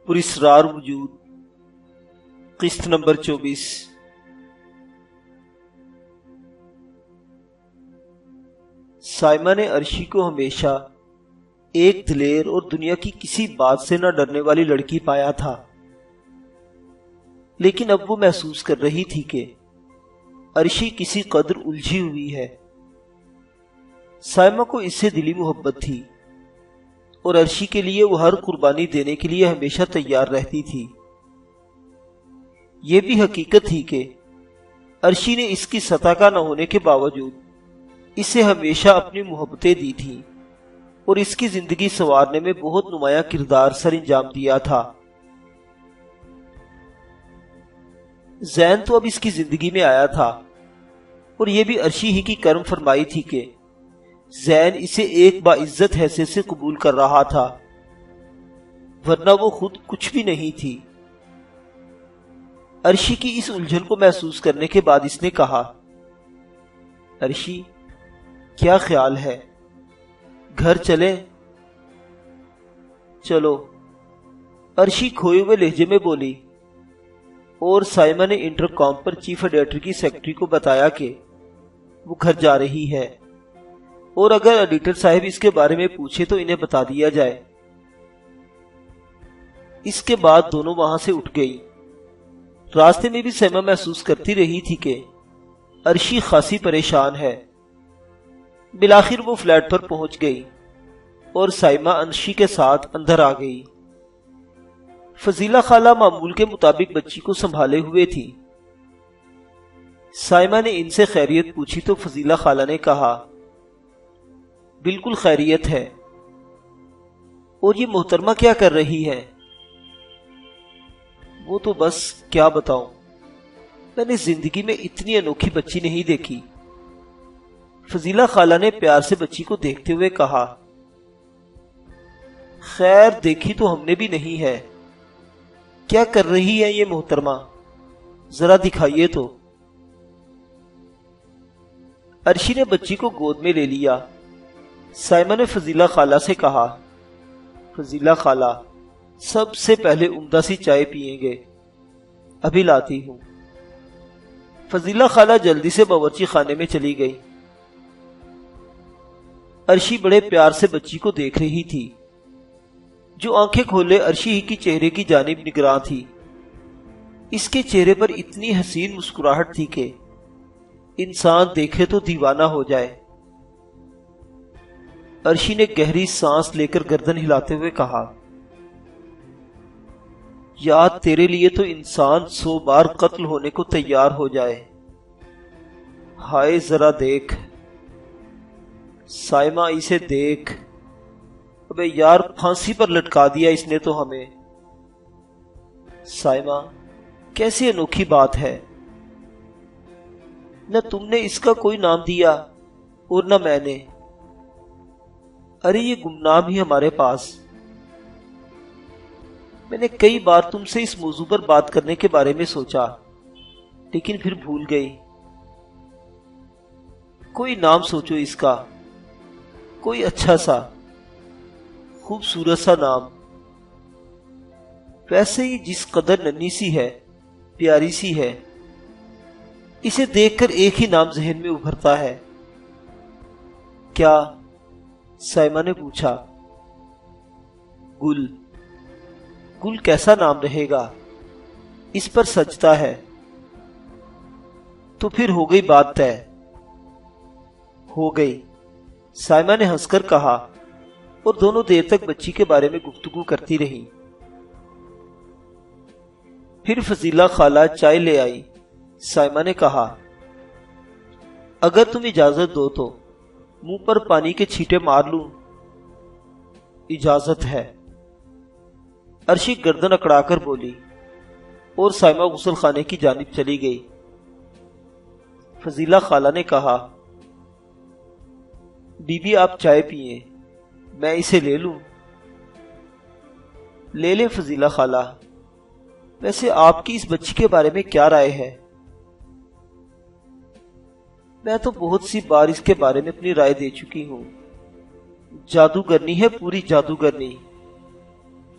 پراسرار وجود قسط نمبر 24۔ سائمہ نے عرشی کو ہمیشہ ایک دلیر اور دنیا کی کسی بات سے نہ ڈرنے والی لڑکی پایا تھا، لیکن اب وہ محسوس کر رہی تھی کہ عرشی کسی قدر الجھی ہوئی ہے۔ سائمہ کو اس سے دلی محبت تھی اور عرشی کے لیے وہ ہر قربانی دینے کے لیے ہمیشہ تیار رہتی تھی۔ یہ بھی حقیقت تھی کہ عرشی نے اس کی سطح کا نہ ہونے کے باوجود اسے ہمیشہ اپنی محبتیں دی تھیں اور اس کی زندگی سنوارنے میں بہت نمایاں کردار سر انجام دیا تھا۔ زین تو اب اس کی زندگی میں آیا تھا اور یہ بھی عرشی ہی کی کرم فرمائی تھی کہ زین اسے ایک باعزت حیثیت سے قبول کر رہا تھا، ورنہ وہ خود کچھ بھی نہیں تھی۔ عرشی کی اس الجھن کو محسوس کرنے کے بعد اس نے کہا، عرشی کیا خیال ہے، گھر چلیں؟ چلو، عرشی کھوئے ہوئے لہجے میں بولی، اور سائمہ نے انٹر کام پر چیف ایڈیٹر کی سیکرٹری کو بتایا کہ وہ گھر جا رہی ہے اور اگر ایڈیٹر صاحب اس کے بارے میں پوچھے تو انہیں بتا دیا جائے۔ اس کے بعد دونوں وہاں سے اٹھ گئی۔ راستے میں بھی سائمہ محسوس کرتی رہی تھی کہ عرشی خاصی پریشان ہے۔ بالآخر وہ فلیٹ پر پہنچ گئی اور سائمہ عرشی کے ساتھ اندر آ گئی۔ فضیلہ خالہ معمول کے مطابق بچی کو سنبھالے ہوئے تھی۔ سائمہ نے ان سے خیریت پوچھی تو فضیلہ خالہ نے کہا، بالکل خیریت ہے۔ اور یہ محترمہ کیا کر رہی ہے؟ وہ تو بس کیا بتاؤں، میں نے زندگی میں اتنی انوکھی بچی نہیں دیکھی۔ فضیلہ خالہ نے پیار سے بچی کو دیکھتے ہوئے کہا، خیر دیکھی تو ہم نے بھی نہیں ہے۔ کیا کر رہی ہے یہ محترمہ، ذرا دکھائیے تو۔ عرشی نے بچی کو گود میں لے لیا۔ سائمہ نے فضیلہ خالہ سے کہا، فضیلہ خالہ سب سے پہلے عمدہ سی چائے پیئیں گے، ابھی لاتی ہوں۔ فضیلہ خالہ جلدی سے باورچی خانے میں چلی گئی۔ عرشی بڑے پیار سے بچی کو دیکھ رہی تھی، جو آنکھیں کھولے عرشی ہی کی چہرے کی جانب نگراں تھی۔ اس کے چہرے پر اتنی حسین مسکراہٹ تھی کہ انسان دیکھے تو دیوانہ ہو جائے۔ عرشی نے گہری سانس لے کر گردن ہلاتے ہوئے کہا، یاد تیرے لیے تو انسان 100 بار قتل ہونے کو تیار ہو جائے۔ ہائے ذرا دیکھ سائمہ، اسے دیکھ، ابے یار پھانسی پر لٹکا دیا اس نے تو ہمیں۔ سائمہ کیسی انوکھی بات ہے، نہ تم نے اس کا کوئی نام دیا اور نہ میں نے۔ ارے یہ گمنام ہی ہمارے پاس۔ میں نے کئی بار تم سے اس موضوع پر بات کرنے کے بارے میں سوچا، لیکن پھر بھول گئی۔ کوئی نام سوچو اس کا، کوئی اچھا سا خوبصورت سا نام۔ ویسے ہی جس قدر ننھی سی ہے، پیاری سی ہے، اسے دیکھ کر ایک ہی نام ذہن میں ابھرتا ہے۔ کیا؟ سائمہ نے پوچھا۔ گل۔ گل کیسا نام رہے گا، اس پر سجتا ہے۔ تو پھر ہو گئی بات طے۔ ہو گئی، سائمہ نے ہنس کر کہا، اور دونوں دیر تک بچی کے بارے میں گفتگو کرتی رہی۔ پھر فضیلہ خالہ چائے لے آئی۔ سائمہ نے کہا، اگر تم اجازت دو تو منہ پر پانی کے چھینٹے مار لوں؟ اجازت ہے، عرشی گردن اکڑا کر بولی، اور سائمہ غسل خانے کی جانب چلی گئی۔ فضیلہ خالہ نے کہا، بی بی آپ چائے پیئیں، میں اسے لے لوں؟ لے لیں فضیلہ خالہ۔ ویسے آپ کی اس بچی کے بارے میں کیا رائے ہے؟ میں تو بہت سی بار اس کے بارے میں اپنی رائے دے چکی ہوں۔ جادوگرنی ہے، پوری جادوگرنی۔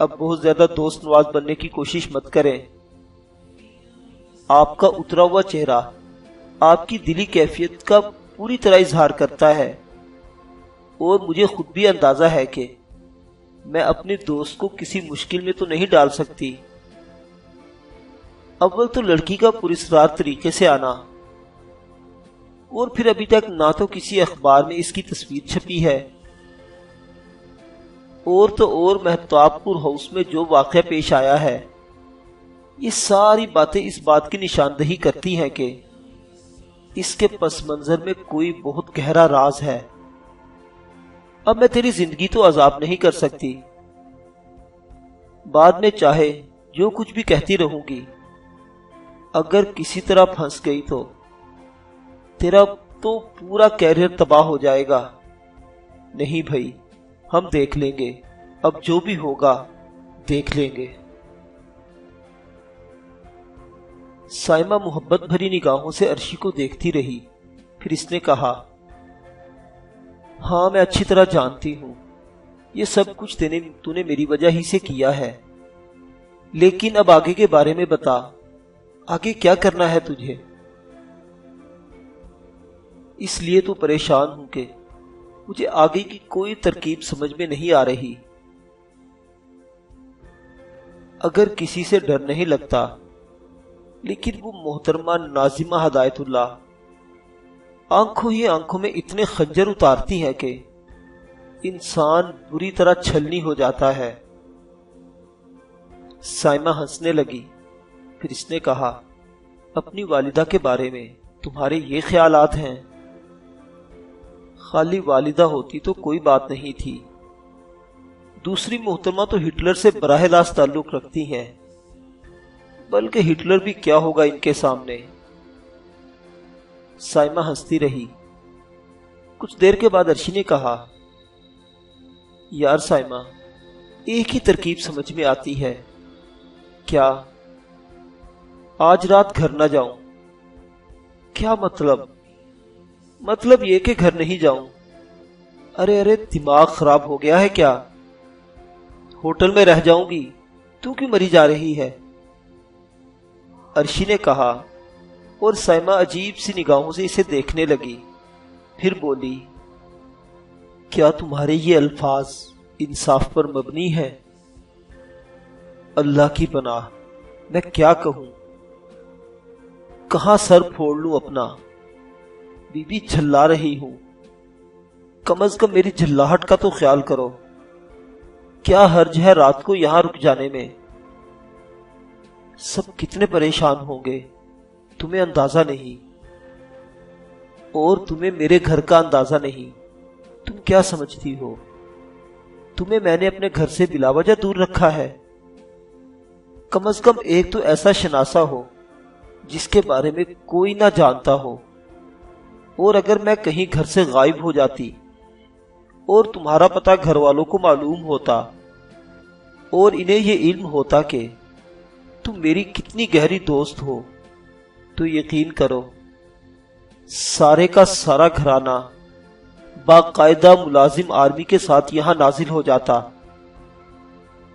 اب بہت زیادہ دوست نواز بننے کی کوشش مت کریں۔ آپ کا اترا ہوا چہرہ آپ کی دلی کیفیت کا پوری طرح اظہار کرتا ہے، اور مجھے خود بھی اندازہ ہے کہ میں اپنے دوست کو کسی مشکل میں تو نہیں ڈال سکتی۔ اول تو لڑکی کا پراسرار طریقے سے آنا، اور پھر ابھی تک نہ تو کسی اخبار میں اس کی تصویر چھپی ہے، اور تو اور مہتاب پور ہاؤس میں جو واقعہ پیش آیا ہے، یہ ساری باتیں اس بات کی نشاندہی کرتی ہیں کہ اس کے پس منظر میں کوئی بہت گہرا راز ہے۔ اب میں تیری زندگی تو عذاب نہیں کر سکتی، بعد میں چاہے جو کچھ بھی کہتی رہوں گی، اگر کسی طرح پھنس گئی تو تیرا تو پورا کیریئر تباہ ہو جائے گا۔ نہیں بھائی، ہم دیکھ لیں گے، اب جو بھی ہوگا دیکھ لیں گے۔ سائمہ محبت بھری نگاہوں سے عرشی کو دیکھتی رہی، پھر اس نے کہا، ہاں میں اچھی طرح جانتی ہوں یہ سب کچھ تو نے میری وجہ ہی سے کیا ہے، لیکن اب آگے کے بارے میں بتا، آگے کیا کرنا ہے تجھے؟ اس لیے تو پریشان ہوں کہ مجھے آگے کی کوئی ترکیب سمجھ میں نہیں آ رہی۔ اگر کسی سے ڈر نہیں لگتا، لیکن وہ محترمہ ناظمہ ہدایت اللہ آنکھوں ہی آنکھوں میں اتنے خنجر اتارتی ہے کہ انسان بری طرح چھلنی ہو جاتا ہے۔ سائمہ ہنسنے لگی، پھر اس نے کہا، اپنی والدہ کے بارے میں تمہارے یہ خیالات ہیں؟ خالی والدہ ہوتی تو کوئی بات نہیں تھی، دوسری محترمہ تو ہٹلر سے براہ راست تعلق رکھتی ہیں، بلکہ ہٹلر بھی کیا ہوگا ان کے سامنے۔ سائمہ ہنستی رہی۔ کچھ دیر کے بعد عرشی نے کہا، یار سائمہ، ایک ہی ترکیب سمجھ میں آتی ہے۔ کیا؟ آج رات گھر نہ جاؤں؟ کیا مطلب؟ مطلب یہ کہ گھر نہیں جاؤں۔ ارے دماغ خراب ہو گیا ہے کیا؟ ہوٹل میں رہ جاؤں گی، تو کیوں مری جا رہی ہے؟ عرشی نے کہا، اور سائمہ عجیب سی نگاہوں سے اسے دیکھنے لگی، پھر بولی، کیا تمہارے یہ الفاظ انصاف پر مبنی ہیں؟ اللہ کی پناہ، میں کیا کہوں، کہاں سر پھوڑ لوں اپنا؟ بی بی جھلا رہی ہوں، کم از کم میری جھلاہٹ کا تو خیال کرو۔ کیا حرج ہے رات کو یہاں رک جانے میں؟ سب کتنے پریشان ہوں گے، تمہیں اندازہ نہیں، اور تمہیں میرے گھر کا اندازہ نہیں۔ تم کیا سمجھتی ہو تمہیں میں نے اپنے گھر سے بلا وجہ دور رکھا ہے؟ کم از کم ایک تو ایسا شناسہ ہو جس کے بارے میں کوئی نہ جانتا ہو، اور اگر میں کہیں گھر سے غائب ہو جاتی اور تمہارا پتہ گھر والوں کو معلوم ہوتا اور انہیں یہ علم ہوتا کہ تم میری کتنی گہری دوست ہو، تو یقین کرو سارے کا سارا گھرانہ باقاعدہ ملازم آرمی کے ساتھ یہاں نازل ہو جاتا۔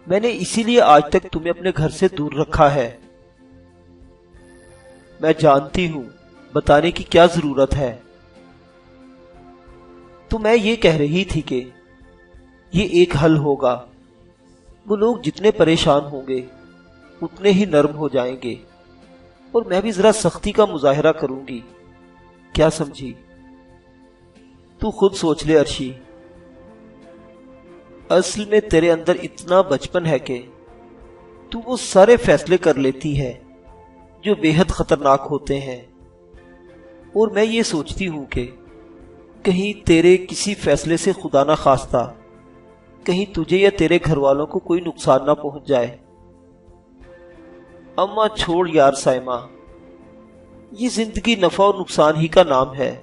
میں نے اسی لیے آج تک تمہیں اپنے گھر سے دور رکھا ہے۔ میں جانتی ہوں بتانے کی کیا ضرورت ہے۔ تو میں یہ کہہ رہی تھی کہ یہ ایک حل ہوگا، وہ لوگ جتنے پریشان ہوں گے اتنے ہی نرم ہو جائیں گے، اور میں بھی ذرا سختی کا مظاہرہ کروں گی، کیا سمجھی؟ تو خود سوچ لے عرشی، اصل میں تیرے اندر اتنا بچپن ہے کہ تو وہ سارے فیصلے کر لیتی ہے جو بے حد خطرناک ہوتے ہیں، اور میں یہ سوچتی ہوں کہ کہیں تیرے کسی فیصلے سے خدا نہ خواستہ کہیں تجھے یا تیرے گھر والوں کو کوئی نقصان نہ پہنچ جائے۔ اما چھوڑ یار سائمہ، یہ زندگی نفع اور نقصان ہی کا نام ہے،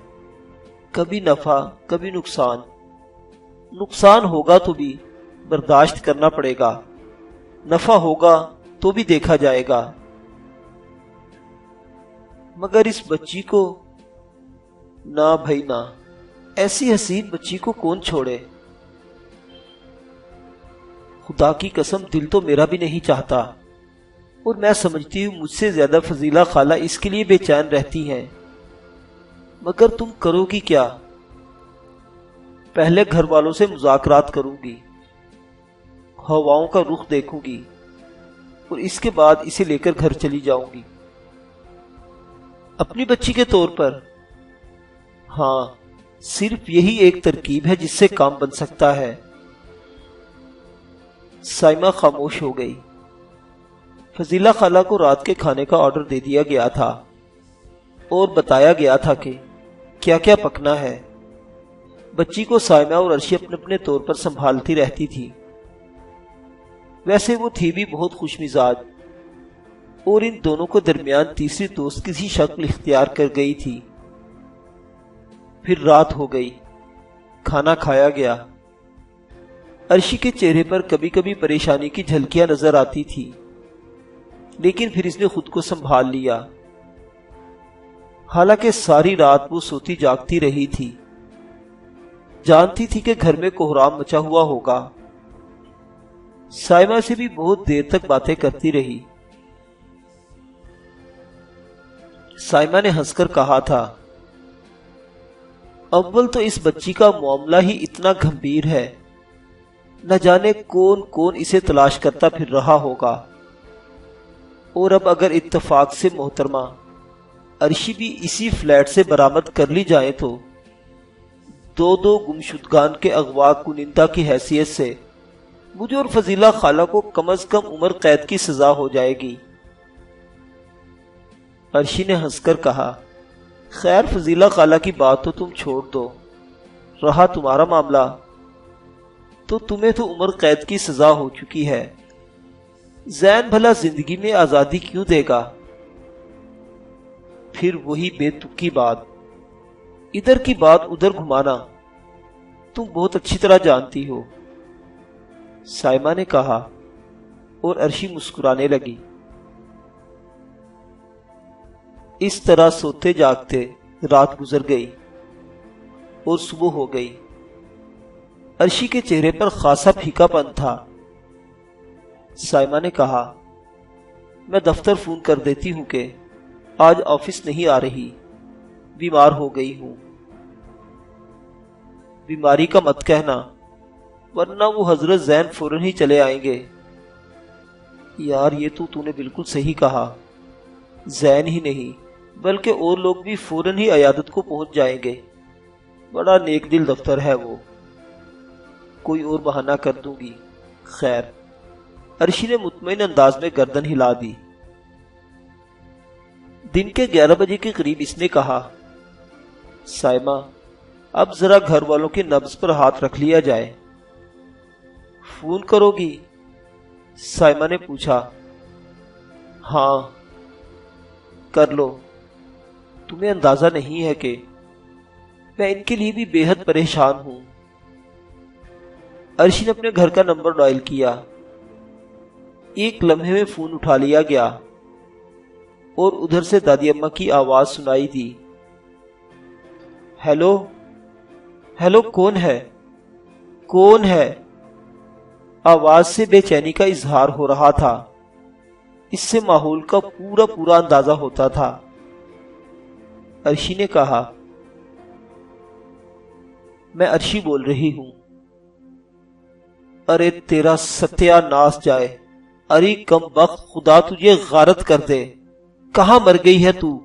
کبھی نفع کبھی نقصان۔ نقصان ہوگا تو بھی برداشت کرنا پڑے گا، نفع ہوگا تو بھی دیکھا جائے گا۔ مگر اس بچی کو نہ بھائی نہ، ایسی حسین بچی کو کون چھوڑے؟ خدا کی قسم دل تو میرا بھی نہیں چاہتا، اور میں سمجھتی ہوں مجھ سے زیادہ فضیلہ خالہ اس کے لیے بے چین رہتی ہیں، مگر تم کرو گی کیا؟ پہلے گھر والوں سے مذاکرات کروں گی، ہواؤں کا رخ دیکھوں گی، اور اس کے بعد اسے لے کر گھر چلی جاؤں گی۔ اپنی بچی کے طور پر؟ ہاں، صرف یہی ایک ترکیب ہے جس سے کام بن سکتا ہے۔ سائمہ خاموش ہو گئی۔ فضیلہ خالہ کو رات کے کھانے کا آرڈر دے دیا گیا تھا اور بتایا گیا تھا کہ کیا کیا پکنا ہے۔ بچی کو سائمہ اور عرشی اپنے اپنے طور پر سنبھالتی رہتی تھی۔ ویسے وہ تھی بھی بہت خوش مزاج، اور ان دونوں کو درمیان تیسری دوست کسی شکل اختیار کر گئی تھی۔ پھر رات ہو گئی، کھانا کھایا گیا۔ عرشی کے چہرے پر کبھی کبھی پریشانی کی جھلکیاں نظر آتی تھی، لیکن پھر اس نے خود کو سنبھال لیا۔ حالانکہ ساری رات وہ سوتی جاگتی رہی تھی، جانتی تھی کہ گھر میں کوہرام مچا ہوا ہوگا۔ سائمہ سے بھی بہت دیر تک باتیں کرتی رہی۔ سائمہ نے ہنس کر کہا تھا، اول تو اس بچی کا معاملہ ہی اتنا گھمبیر ہے، نہ جانے کون کون اسے تلاش کرتا پھر رہا ہوگا، اور اب اگر اتفاق سے محترمہ عرشی بھی اسی فلیٹ سے برآمد کر لی جائے تو دو گمشدگان کے اغوا کنندہ کی حیثیت سے مجھے اور فضیلہ خالہ کو کم از کم عمر قید کی سزا ہو جائے گی۔ عرشی نے ہنس کر کہا، خیر فضیلہ خالہ کی بات تو تم چھوڑ دو، رہا تمہارا معاملہ تو تمہیں تو عمر قید کی سزا ہو چکی ہے، زین بھلا زندگی میں آزادی کیوں دے گا؟ پھر وہی بے تکی بات، ادھر کی بات ادھر گھمانا، تم بہت اچھی طرح جانتی ہو، سائمہ نے کہا، اور عرشی مسکرانے لگی۔ اس طرح سوتے جاگتے رات گزر گئی اور صبح ہو گئی۔ عرشی کے چہرے پر خاصا پھیکا پن تھا۔ سائمہ نے کہا، میں دفتر فون کر دیتی ہوں کہ آج آفس نہیں آ رہی، بیمار ہو گئی ہوں۔ بیماری کا مت کہنا، ورنہ وہ حضرت زین فوراً ہی چلے آئیں گے۔ یار یہ تو نے بالکل صحیح کہا، زین ہی نہیں بلکہ اور لوگ بھی فوراً ہی عیادت کو پہنچ جائیں گے۔ بڑا نیک دل دفتر ہے وہ، کوئی اور بہانہ کر دوں گی۔ خیر، عرشی نے مطمئن انداز میں گردن ہلا دی۔ دن کے 11 بجے کے قریب اس نے کہا، سائمہ اب ذرا گھر والوں کے نبض پر ہاتھ رکھ لیا جائے۔ فون کرو گی؟ سائمہ نے پوچھا۔ ہاں کر لو، تمہیں اندازہ نہیں ہے کہ میں ان کے لیے بھی بے حد پریشان ہوں۔ عرشی نے اپنے گھر کا نمبر ڈائل کیا۔ ایک لمحے میں فون اٹھا لیا گیا اور ادھر سے دادی اماں کی آواز سنائی دی، ہیلو ہیلو، کون ہے؟ کون ہے؟ آواز سے بے چینی کا اظہار ہو رہا تھا۔ اس سے ماحول کا پورا اندازہ ہوتا تھا۔ عرشی نے کہا، میں عرشی بول رہی ہوں۔ ارے تیرا ستیہ ناس جائے، ارے کم بخت، خدا تجھے غارت کر دے، کہاں مر گئی ہے تو؟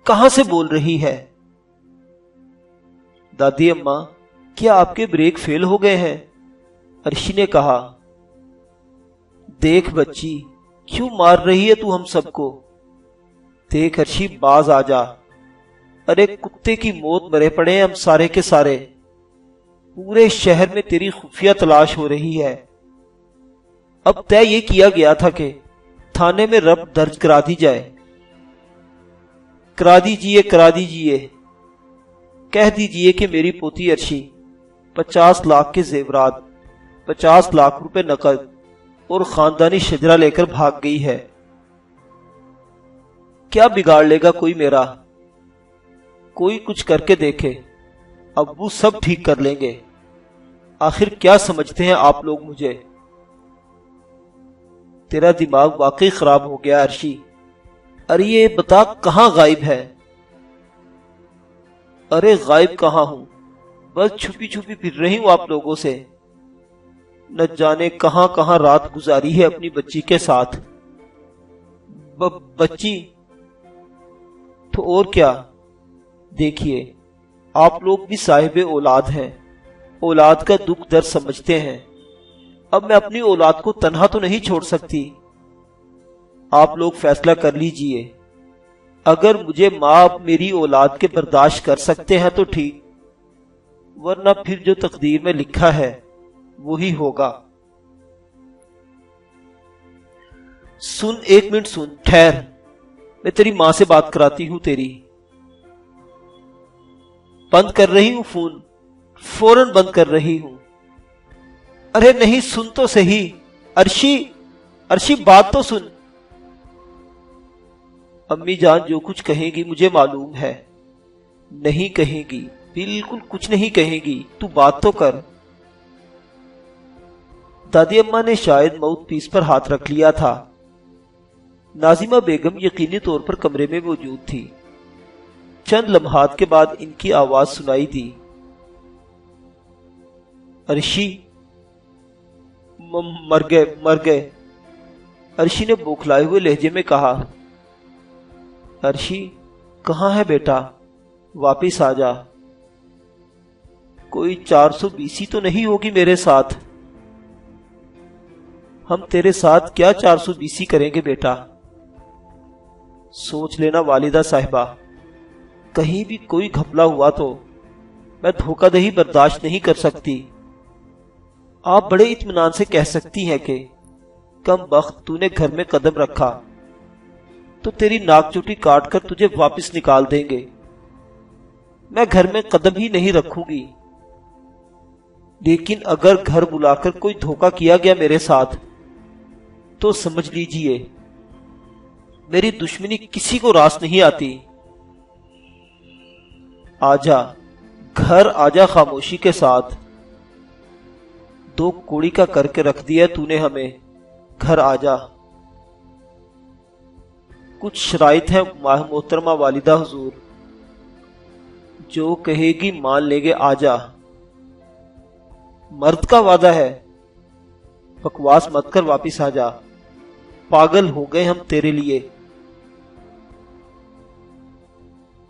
کہاں سے بول رہی ہے؟ دادی اماں، کیا آپ کے بریک فیل ہو گئے ہیں؟ عرشی نے کہا، دیکھ بچی، کیوں مار رہی ہے تو ہم سب کو؟ دیکھ عرشی، باز آ جا، ارے کتے کی موت مرے پڑے ہیں ہم سارے کے سارے، پورے شہر میں تیری خفیہ تلاش ہو رہی ہے۔ اب طے یہ کیا گیا تھا کہ تھانے میں رپٹ درج کرا دی جائے۔ کرا دیجئے، کہہ دیجئے کہ میری پوتی عرشی 50 لاکھ کے زیورات، 50 لاکھ روپے نقد اور خاندانی شجرہ لے کر بھاگ گئی ہے۔ کیا بگاڑ لے گا کوئی میرا؟ کوئی کچھ کر کے دیکھے، اب وہ سب ٹھیک کر لیں گے۔ آخر کیا سمجھتے ہیں آپ لوگ مجھے؟ تیرا دماغ واقعی خراب ہو گیا عرشی۔ ارے یہ بتا کہاں غائب ہے؟ ارے غائب کہاں ہوں، بس چھپی چھپی پھر رہی ہوں آپ لوگوں سے۔ نہ جانے کہاں کہاں رات گزاری ہے اپنی بچی کے ساتھ۔ بچی تو اور کیا؟ دیکھیے آپ لوگ بھی صاحب اولاد ہیں، اولاد کا دکھ درد سمجھتے ہیں۔ اب میں اپنی اولاد کو تنہا تو نہیں چھوڑ سکتی۔ آپ لوگ فیصلہ کر لیجئے، اگر مجھے ماں میری اولاد کے برداشت کر سکتے ہیں تو ٹھیک، ورنہ پھر جو تقدیر میں لکھا ہے وہی ہوگا۔ سن، ایک منٹ سن، ٹھہر، میں تیری ماں سے بات کراتی ہوں تیری۔ بند کر رہی ہوں فون، فوراً بند کر رہی ہوں۔ ارے نہیں، سن تو صحیح، عرشی بات تو سن۔ امی جان جو کچھ کہیں گی مجھے معلوم ہے، نہیں کہیں گی، بالکل کچھ نہیں کہیں گی، تو بات تو کر۔ دادی اماں نے شاید ماؤتھ پیس پر ہاتھ رکھ لیا تھا۔ ناظمہ بیگم یقینی طور پر کمرے میں موجود تھی۔ چند لمحات کے بعد ان کی آواز سنائی دی، عرشی مر گئے۔ عرشی نے بوکھلائے ہوئے لہجے میں کہا، عرشی کہاں ہے بیٹا؟ واپس آ جا۔ کوئی 420 تو نہیں ہوگی میرے ساتھ؟ ہم تیرے ساتھ کیا 420 کریں گے بیٹا؟ سوچ لینا والدہ صاحبہ، کہیں بھی کوئی گھپلا ہوا تو میں دھوکہ دہی برداشت نہیں کر سکتی۔ آپ بڑے اطمینان سے کہہ سکتی ہیں کہ کم بخت تو نے گھر میں قدم رکھا تو تیری ناک چوٹی کاٹ کر تجھے واپس نکال دیں گے۔ میں گھر میں قدم ہی نہیں رکھوں گی، لیکن اگر گھر بلا کر کوئی دھوکہ کیا گیا میرے ساتھ تو سمجھ لیجئے میری دشمنی کسی کو راس نہیں آتی۔ آجا، گھر آجا خاموشی کے ساتھ۔ 2 کوڑی کا کر کے رکھ دیا تو نے ہمیں، گھر آجا۔ کچھ شرائط ہیں محترمہ والدہ حضور، جو کہے گی مان لے گے۔ آجا، مرد کا وعدہ ہے، بکواس مت کر، واپس آجا، پاگل ہو گئے ہم تیرے لیے۔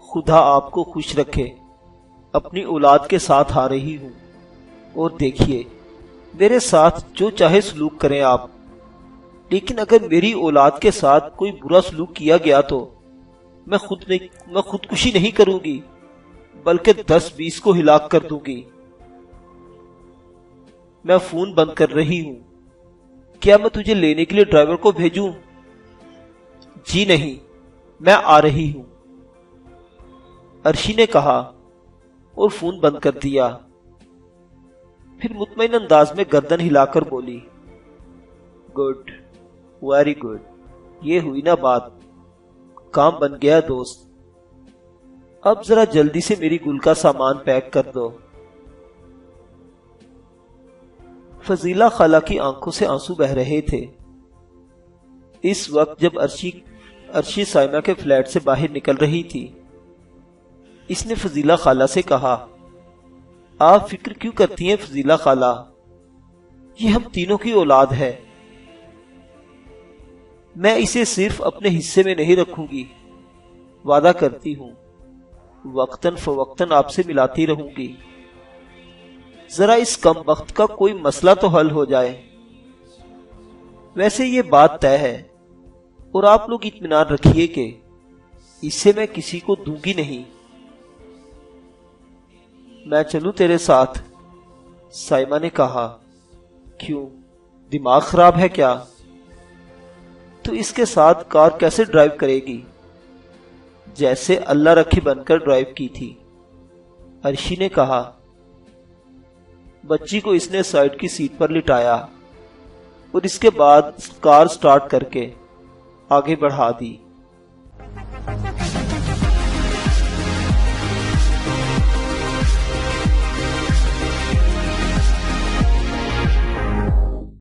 خدا آپ کو خوش رکھے، اپنی اولاد کے ساتھ آ رہی ہوں، اور دیکھیے میرے ساتھ جو چاہے سلوک کریں آپ، لیکن اگر میری اولاد کے ساتھ کوئی برا سلوک کیا گیا تو میں خودکشی نہیں کروں گی، بلکہ 10-20 کو ہلاک کر دوں گی۔ میں فون بند کر رہی ہوں۔ کیا میں تجھے لینے کے لیے ڈرائیور کو بھیجوں؟ جی نہیں، میں آ رہی ہوں، عرشی نے کہا اور فون بند کر دیا۔ پھر مطمئن انداز میں گردن ہلا کر بولی، گڈ، ویری گڈ، یہ ہوئی نا بات، کام بن گیا دوست۔ اب ذرا جلدی سے میری گل کا سامان پیک کر دو۔ فضیلہ خالہ کی آنکھوں سے آنسو بہہ رہے تھے۔ اس وقت جب عرشی سائمہ کے فلیٹ سے باہر نکل رہی تھی، اس نے فضیلہ خالہ سے کہا، آپ فکر کیوں کرتی ہیں فضیلہ خالہ، یہ ہم تینوں کی اولاد ہے، میں اسے صرف اپنے حصے میں نہیں رکھوں گی، وعدہ کرتی ہوں، وقتاً فوقتاً آپ سے ملاتی رہوں گی، ذرا اس کم وقت کا کوئی مسئلہ تو حل ہو جائے۔ ویسے یہ بات طے ہے، اور آپ لوگ اطمینان رکھیے کہ اسے میں کسی کو دوں گی نہیں۔ میں چلوں تیرے ساتھ؟ سائمہ نے کہا۔ کیوں، دماغ خراب ہے کیا؟ تو اس کے ساتھ کار کیسے ڈرائیو کرے گی؟ جیسے اللہ رکھی بن کر ڈرائیو کی تھی، عرشی نے کہا۔ بچی کو اس نے سائڈ کی سیٹ پر لٹایا اور اس کے بعد کار سٹارٹ کر کے آگے بڑھا دی۔